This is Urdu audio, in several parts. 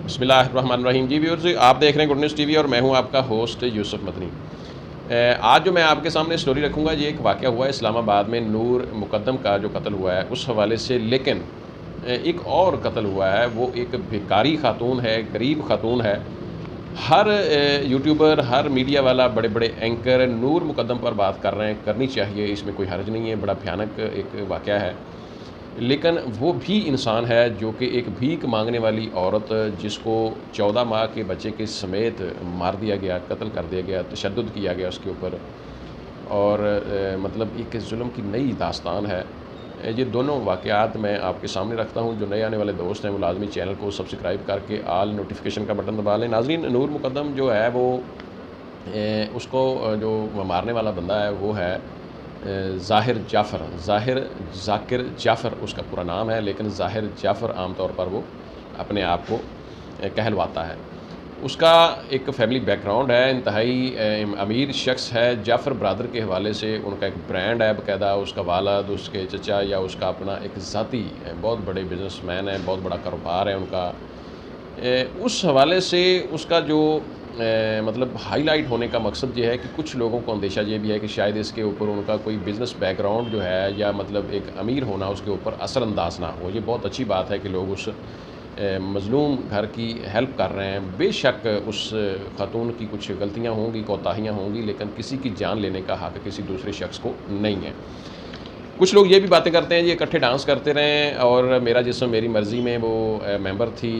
بسم اللہ الرحمن الرحیم. جی ویورز، آپ دیکھ رہے ہیں گڈ نیوز ٹی وی اور میں ہوں آپ کا ہوسٹ یوسف مدنی. آج جو میں آپ کے سامنے سٹوری رکھوں گا یہ ایک واقعہ ہوا ہے اسلام آباد میں نور مقدم کا جو قتل ہوا ہے اس حوالے سے. لیکن ایک اور قتل ہوا ہے، وہ ایک بھکاری خاتون ہے، غریب خاتون ہے. ہر یوٹیوبر، ہر میڈیا والا، بڑے بڑے اینکر نور مقدم پر بات کر رہے ہیں. کرنی چاہیے، اس میں کوئی حرج نہیں ہے. بڑا بھیانک ایک واقعہ ہے. لیکن وہ بھی انسان ہے جو کہ ایک بھیک مانگنے والی عورت، جس کو 14 ماہ کے بچے کے سمیت مار دیا گیا، قتل کر دیا گیا، تشدد کیا گیا اس کے اوپر. اور مطلب ایک ظلم کی نئی داستان ہے. یہ دونوں واقعات میں آپ کے سامنے رکھتا ہوں. جو نئے آنے والے دوست ہیں وہ لازمی چینل کو سبسکرائب کر کے آل نوٹیفیکیشن کا بٹن دبا لیں. ناظرین، نور مقدم جو ہے وہ اس کو جو مارنے والا بندہ ہے وہ ہے ظاہر جعفر. ظاہر ذاکر جعفر اس کا پورا نام ہے، لیکن ظاہر جعفر عام طور پر وہ اپنے آپ کو کہلواتا ہے. اس کا ایک فیملی بیک گراؤنڈ ہے، انتہائی امیر شخص ہے. جعفر برادر کے حوالے سے ان کا ایک برانڈ ہے باقاعدہ. اس کا والد، اس کے چچا یا اس کا اپنا ایک ذاتی بہت بڑے بزنس مین ہے، بہت بڑا کاروبار ہے ان کا. اس حوالے سے اس کا جو مطلب ہائی لائٹ ہونے کا مقصد یہ ہے کہ کچھ لوگوں کو اندیشہ یہ بھی ہے کہ شاید اس کے اوپر ان کا کوئی بزنس بیک گراؤنڈ جو ہے یا مطلب ایک امیر ہونا اس کے اوپر اثر انداز نہ ہو. یہ بہت اچھی بات ہے کہ لوگ اس مظلوم گھر کی ہیلپ کر رہے ہیں. بے شک اس خاتون کی کچھ غلطیاں ہوں گی، کوتاہیاں ہوں گی، لیکن کسی کی جان لینے کا حق کسی دوسرے شخص کو نہیں ہے. کچھ لوگ یہ بھی باتیں کرتے ہیں یہ اکٹھے ڈانس کرتے رہیں اور میرا جسم میری مرضی میں وہ ممبر تھی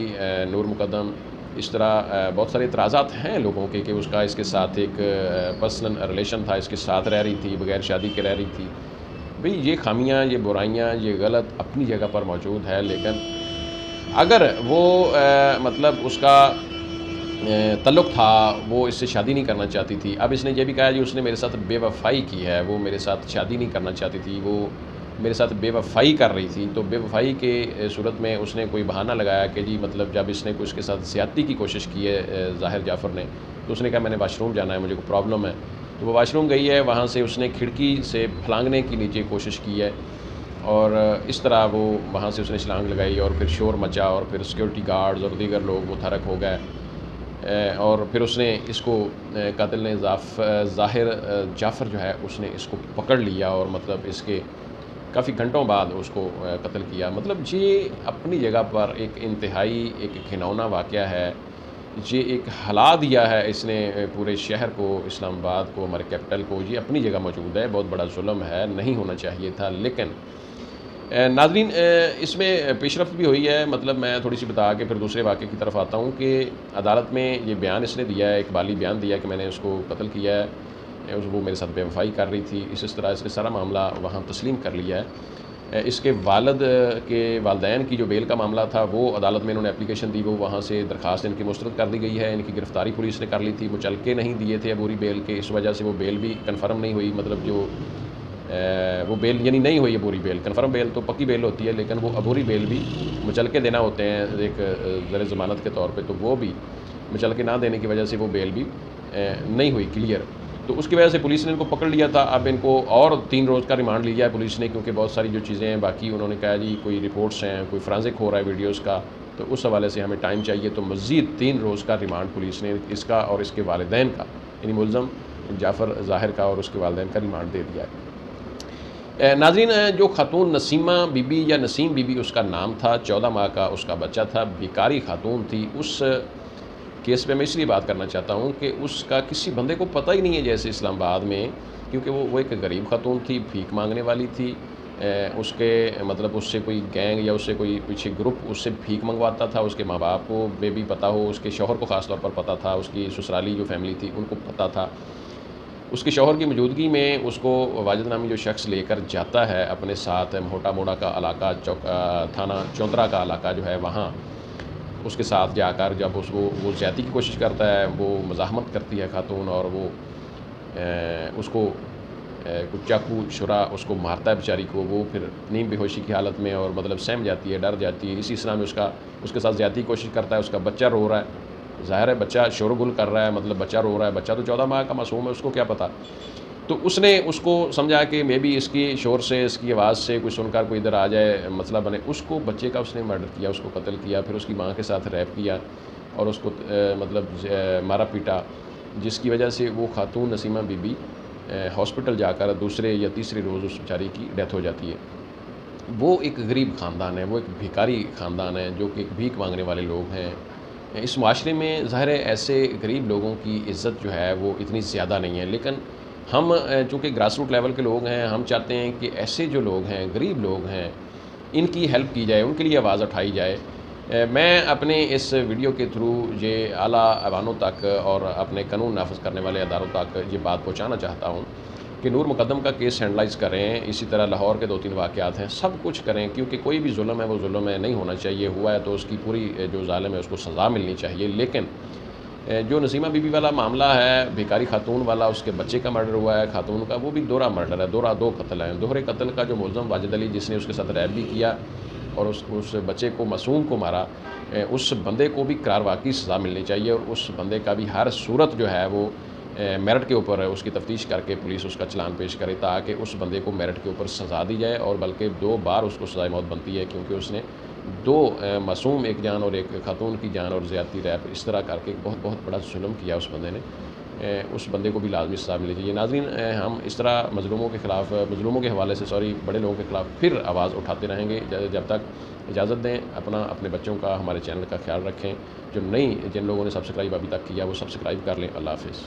نور مقدم. اس طرح بہت سارے اعتراضات ہیں لوگوں کے کہ اس کا اس کے ساتھ ایک پرسنل ریلیشن تھا، اس کے ساتھ رہ رہی تھی، بغیر شادی کے رہ رہی تھی. بھئی یہ خامیاں، یہ برائیاں، یہ غلط اپنی جگہ پر موجود ہے. لیکن اگر وہ مطلب اس کا تعلق تھا، وہ اس سے شادی نہیں کرنا چاہتی تھی. اب اس نے یہ بھی کہا جی اس نے میرے ساتھ بے وفائی کی ہے، وہ میرے ساتھ شادی نہیں کرنا چاہتی تھی، وہ میرے ساتھ بے وفائی کر رہی تھی. تو بے وفائی کے صورت میں اس نے کوئی بہانہ لگایا کہ جی مطلب جب اس نے اس کے ساتھ زیادتی کی کوشش کی ہے ظاہر جعفر نے، تو اس نے کہا میں نے واش روم جانا ہے، مجھے کوئی پرابلم ہے. تو وہ واش روم گئی ہے، وہاں سے اس نے کھڑکی سے پھلانگنے کی نیچے کوشش کی ہے اور اس طرح وہ وہاں سے اس نے چھلانگ لگائی اور پھر شور مچا اور پھر سیکورٹی گارڈز اور دیگر لوگ متحرک ہو گئے. اور پھر اس نے اس کو قاتل نے ظاہر جعفر جو ہے اس نے اس کو پکڑ لیا اور مطلب اس کے کافی گھنٹوں بعد اس کو قتل کیا. مطلب یہ اپنی جگہ پر ایک انتہائی ایک گھناؤنا واقعہ ہے. یہ ایک ہلا دیا ہے اس نے پورے شہر کو، اسلام آباد کو، ہمارے کیپٹل کو. یہ اپنی جگہ موجود ہے، بہت بڑا ظلم ہے، نہیں ہونا چاہیے تھا. لیکن ناظرین اس میں پیش رفت بھی ہوئی ہے. مطلب میں تھوڑی سی بتا کے پھر دوسرے واقعے کی طرف آتا ہوں کہ عدالت میں یہ بیان اس نے دیا ہے، اقبالی بیان دیا کہ میں نے اس کو قتل کیا ہے، وہ میرے ساتھ بے وفائی کر رہی تھی. اس طرح اس نے سارا معاملہ وہاں تسلیم کر لیا ہے. اس کے والد کے والدین کی جو بیل کا معاملہ تھا وہ عدالت میں انہوں نے اپلیکیشن دی، وہ وہاں سے درخواست ان کی مسترد کر دی گئی ہے. ان کی گرفتاری پولیس نے کر لی تھی، مچلکے نہیں دیے تھے عبوری بیل کے، اس وجہ سے وہ بیل بھی کنفرم نہیں ہوئی. مطلب جو وہ بیل یعنی نہیں ہوئی عبوری بیل. کنفرم بیل تو پکی بیل ہوتی ہے، لیکن وہ عبوری بیل بھی مچلکے دینا ہوتے ہیں ایک زر ضمانت کے طور پہ، تو وہ بھی مچلکے نہ دینے کی وجہ سے وہ بیل بھی نہیں ہوئی کلیئر. تو اس کی وجہ سے پولیس نے ان کو پکڑ لیا تھا. اب ان کو اور 3 روز کا ریمانڈ لیا ہے پولیس نے، کیونکہ بہت ساری جو چیزیں ہیں باقی انہوں نے کہا جی کوئی رپورٹس ہیں، کوئی فرانزک ہو رہا ہے ویڈیوز کا، تو اس حوالے سے ہمیں ٹائم چاہیے. تو مزید 3 روز کا ریمانڈ پولیس نے اس کا اور اس کے والدین کا، یعنی ملزم جعفر ظاہر کا اور اس کے والدین کا ریمانڈ دے دیا ہے. ناظرین، جو خاتون نسیمہ بی بی یا نسیم بی بی اس کا نام تھا، 14 ماہ کا اس کا بچہ تھا، بیکاری خاتون تھی. اس کیس پہ میں اس لیے بات کرنا چاہتا ہوں کہ اس کا کسی بندے کو پتہ ہی نہیں ہے جیسے اسلام آباد میں، کیونکہ وہ ایک غریب خاتون تھی، بھیک مانگنے والی تھی. اس کے مطلب اس سے کوئی گینگ یا اس سے کوئی پیچھے گروپ اس سے بھیک منگواتا تھا. اس کے ماں باپ کو بھی پتہ ہو، اس کے شوہر کو خاص طور پر پتہ تھا، اس کی سسرالی جو فیملی تھی ان کو پتہ تھا. اس کے شوہر کی موجودگی میں اس کو واجد نامی جو شخص لے کر جاتا ہے اپنے ساتھ، موٹا موڑا کا علاقہ، تھانہ چوندرا کا علاقہ جو ہے، وہاں اس کے ساتھ جا کر جب وہ زیادتی کی کوشش کرتا ہے، وہ مزاحمت کرتی ہے خاتون اور وہ اس کو کچھ چاقو چھرا اس کو مارتا ہے بیچاری کو. وہ پھر نیم بے ہوشی کی حالت میں اور مطلب سہم جاتی ہے، ڈر جاتی ہے. اسی طرح میں اس کے ساتھ زیادتی کی کوشش کرتا ہے. اس کا بچہ رو رہا ہے، ظاہر ہے بچہ شور گل کر رہا ہے، مطلب بچہ رو رہا ہے. بچہ تو 14 ماہ کا معصوم ہے، اس کو کیا پتہ. تو اس نے اس کو سمجھا کہ مے بی اس کی شور سے، اس کی آواز سے کوئی سن کر کوئی ادھر آ جائے، مسئلہ بنے. اس کو بچے کا اس نے مرڈر کیا، اس کو قتل کیا، پھر اس کی ماں کے ساتھ ریپ کیا. اور اس کو مطلب مارا پیٹا، جس کی وجہ سے وہ خاتون نسیمہ بی بی ہاسپٹل جا کر دوسرے یا تیسرے روز اس بیچاری کی ڈیتھ ہو جاتی ہے۔ وہ ایک غریب خاندان ہے، وہ ایک بھکاری خاندان ہے، جو کہ بھیک مانگنے والے لوگ ہیں۔ اس معاشرے میں ظاہر ہے ایسے غریب لوگوں کی عزت جو ہے وہ اتنی زیادہ نہیں ہے، لیکن ہم چونکہ گراس روٹ لیول کے لوگ ہیں، ہم چاہتے ہیں کہ ایسے جو لوگ ہیں، غریب لوگ ہیں، ان کی ہیلپ کی جائے، ان کے لیے آواز اٹھائی جائے۔ میں اپنے اس ویڈیو کے تھرو یہ اعلیٰ ایوانوں تک اور اپنے قانون نافذ کرنے والے اداروں تک یہ بات پہنچانا چاہتا ہوں کہ نور مقدم کا کیس ہینڈلائز کریں، اسی طرح لاہور کے 2-3 واقعات ہیں، سب کچھ کریں، کیونکہ کوئی بھی ظلم ہے وہ ظلم ہے نہیں ہونا چاہیے، ہوا ہے تو اس کی پوری جو ظالم ہے اس کو سزا ملنی چاہیے۔ لیکن جو نسیمہ بی بی والا معاملہ ہے، بھکاری خاتون والا، اس کے بچے کا مرڈر ہوا ہے خاتون کا، وہ بھی دوہرا مرڈر ہے، دو قتل ہیں۔ دوہرے قتل کا جو ملزم واجد علی، جس نے اس کے ساتھ ریپ بھی کیا اور اس بچے کو، معصوم کو مارا، اس بندے کو بھی قرار واقعی سزا ملنی چاہیے، اور اس بندے کا بھی ہر صورت جو ہے وہ میرٹ کے اوپر اس کی تفتیش کر کے پولیس اس کا چلان پیش کرے، تاکہ اس بندے کو میرٹ کے اوپر سزا دی جائے، اور بلکہ 2 بار اس کو سزائے موت بنتی ہے، کیونکہ اس نے 2 معصوم، ایک جان اور ایک خاتون کی جان، اور زیادتی ریپ اس طرح کر کے بہت بہت بڑا ظلم کیا اس بندے نے۔ اس بندے کو بھی لازمی سزا ملنی چاہیے۔ ناظرین، ہم اس طرح مظلوموں کے حوالے سے بڑے لوگوں کے خلاف پھر آواز اٹھاتے رہیں گے۔ جب تک اجازت دیں، اپنے بچوں کا، ہمارے چینل کا خیال رکھیں۔ جن لوگوں نے سبسکرائب ابھی تک کیا وہ سبسکرائب کر لیں۔ اللہ حافظ۔